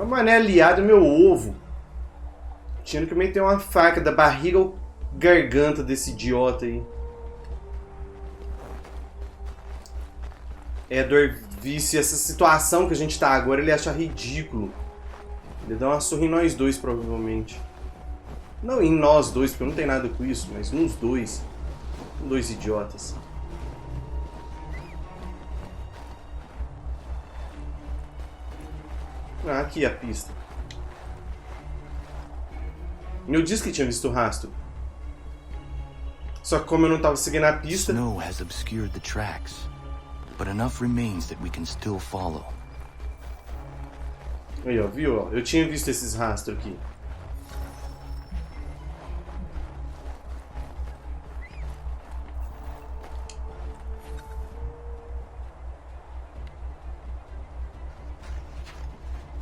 Mané, aliado meu ovo. Tinha que meter uma faca da barriga ou garganta desse idiota aí. Edward visse essa situação que a gente tá agora, ele acha ridículo. Ele dá uma surra em nós dois, provavelmente. Não em nós dois, porque eu não tenho nada com isso, mas nos dois. Dois idiotas. Ah, aqui a pista. Eu disse que tinha visto o rastro. Só que como eu não tava seguindo a pista... Snow has obscured the tracks, but enough remains that we can still follow. Aí, ó, viu? Ó, eu tinha visto esses rastros aqui.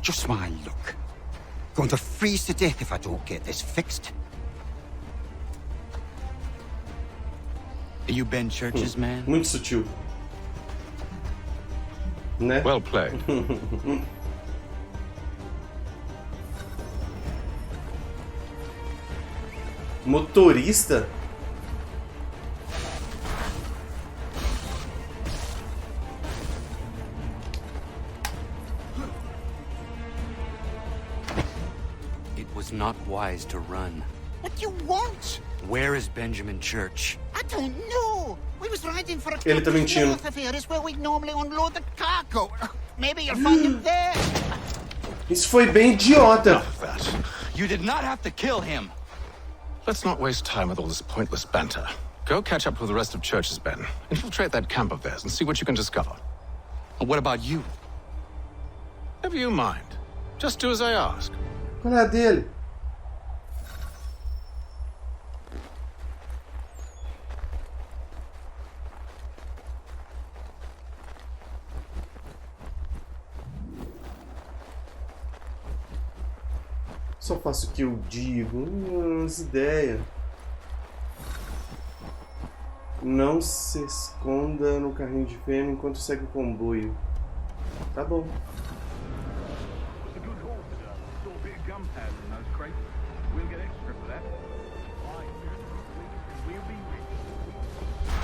Just my luck. Going to freeze to death if I don't get this fixed. Are you Ben Church's man? Muito sutil. Né? Well played. Motorista? Not wise to run. What do you want? Where is Benjamin Church? I don't know. We was riding for a Ele tá mentindo. north of here. Is where we normally unload the cargo. Maybe you'll find him there. Isso foi bem idiota. You did not have to kill him. Let's not waste time with all this pointless banter. Go catch up with the rest of Church's men. Infiltrate that camp of theirs and see what you can discover. And what about you? Never you mind. Just do as I ask. Qual é a dele? Só faço o que eu digo. As ideias. Não se esconda no carrinho de fêmea enquanto segue o comboio. Tá bom.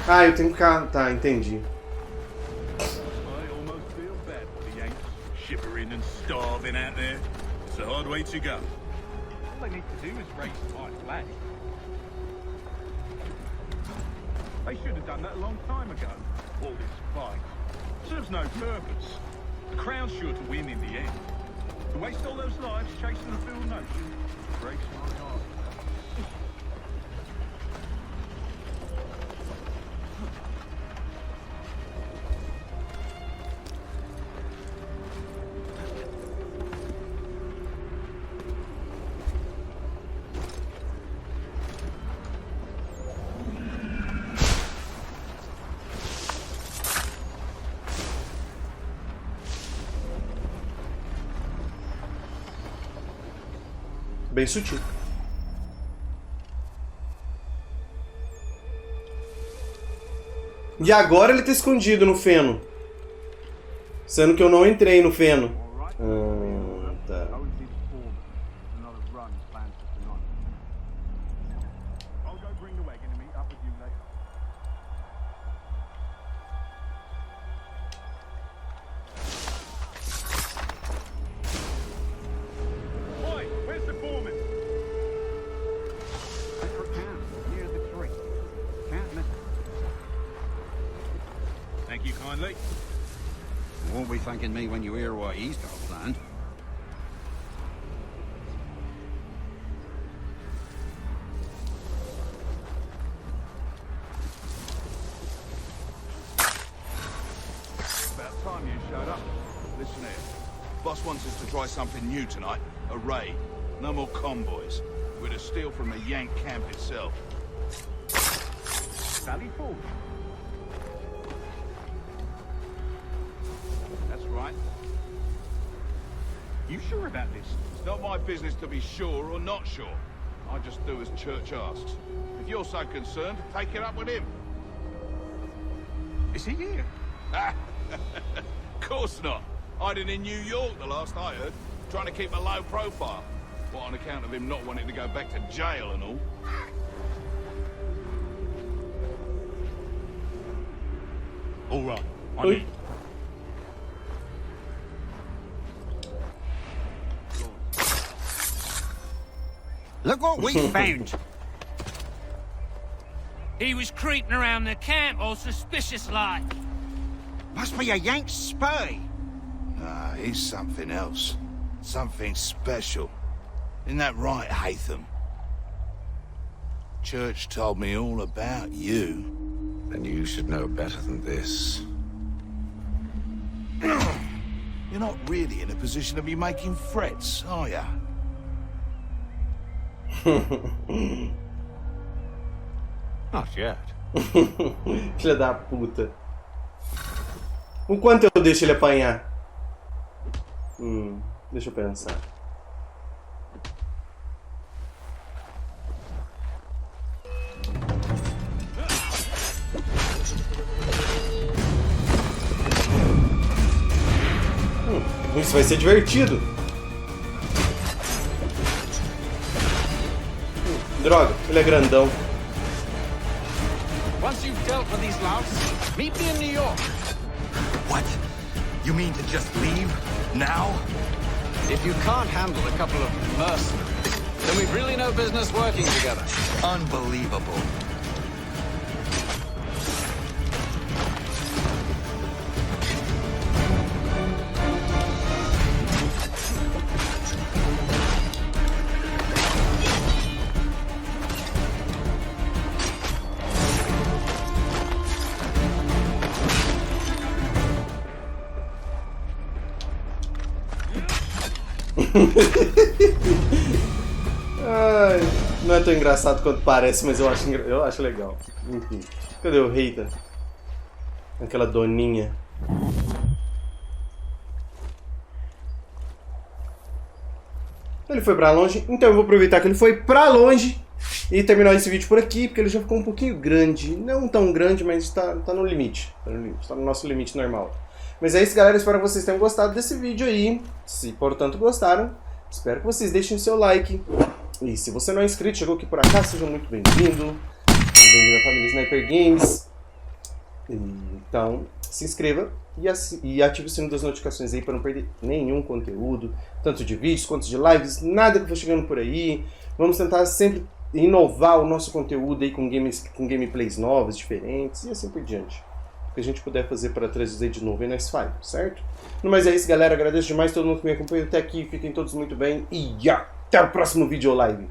Ah, eu tenho que ficar... Tá, entendi. Shivering and starving out there. It's a hard way to go. All they need to do is raise my flag. They should have done that a long time ago. All this fight serves no purpose. The crown's sure to win in the end. To waste all those lives chasing a fool notion breaks my heart. Bem sutil. E agora ele tá escondido no feno. Sendo que eu não entrei no feno. Tá. Thank you kindly. You won't be thanking me when you hear what he's got planned. About time you showed up. Listen here. Boss wants us to try something new tonight. A raid. No more convoys. We're to steal from the Yank camp itself. Sally Forge. That's right. You sure about this? It's not my business to be sure or not sure. I just do as Church asks. If you're so concerned, take it up with him. Is he here? Of course not. Hiding in New York, the last I heard. Trying to keep a low profile. What, on account of him not wanting to go back to jail and all? All right. I need. Look what we found. He was creeping around the camp all suspicious-like. Must be a Yank spy. Nah, he's something else. Something special. Isn't that right, Hatham? Church told me all about you. Then you should know better than this. You're not really in a position to be making threats, are ya? Not yet. Filha da puta. O quanto eu deixo ele apanhar? Deixa eu pensar. Isso vai ser divertido. Droga, ele é grandão. Once you've dealt with these louts, meet me in New York. What? You mean to just leave? Now? If you can't handle a couple of mercenaries, then we've really no business working together. Unbelievable. Ai, não é tão engraçado quanto parece, mas eu acho legal. Enfim, cadê o Reita? Aquela doninha. Ele foi pra longe, então eu vou aproveitar que ele foi pra longe e terminar esse vídeo por aqui, porque ele já ficou um pouquinho grande. Não tão grande, mas tá no limite. Tá no nosso limite normal. Mas é isso, galera. Espero que vocês tenham gostado desse vídeo aí. Se, portanto, gostaram, espero que vocês deixem o seu like. E se você não é inscrito, chegou aqui por acaso, seja muito bem-vindo. Bem-vindo à família Sniper Games. Então, se inscreva e ative o sino das notificações aí para não perder nenhum conteúdo, tanto de vídeos quanto de lives, nada que for chegando por aí. Vamos tentar sempre inovar o nosso conteúdo aí com gameplays novas, diferentes e assim por diante. O que a gente puder fazer para trazer de novo aí nós faz, certo? Mas é isso, galera. Agradeço demais todo mundo que me acompanhou até aqui. Fiquem todos muito bem e até o próximo vídeo live.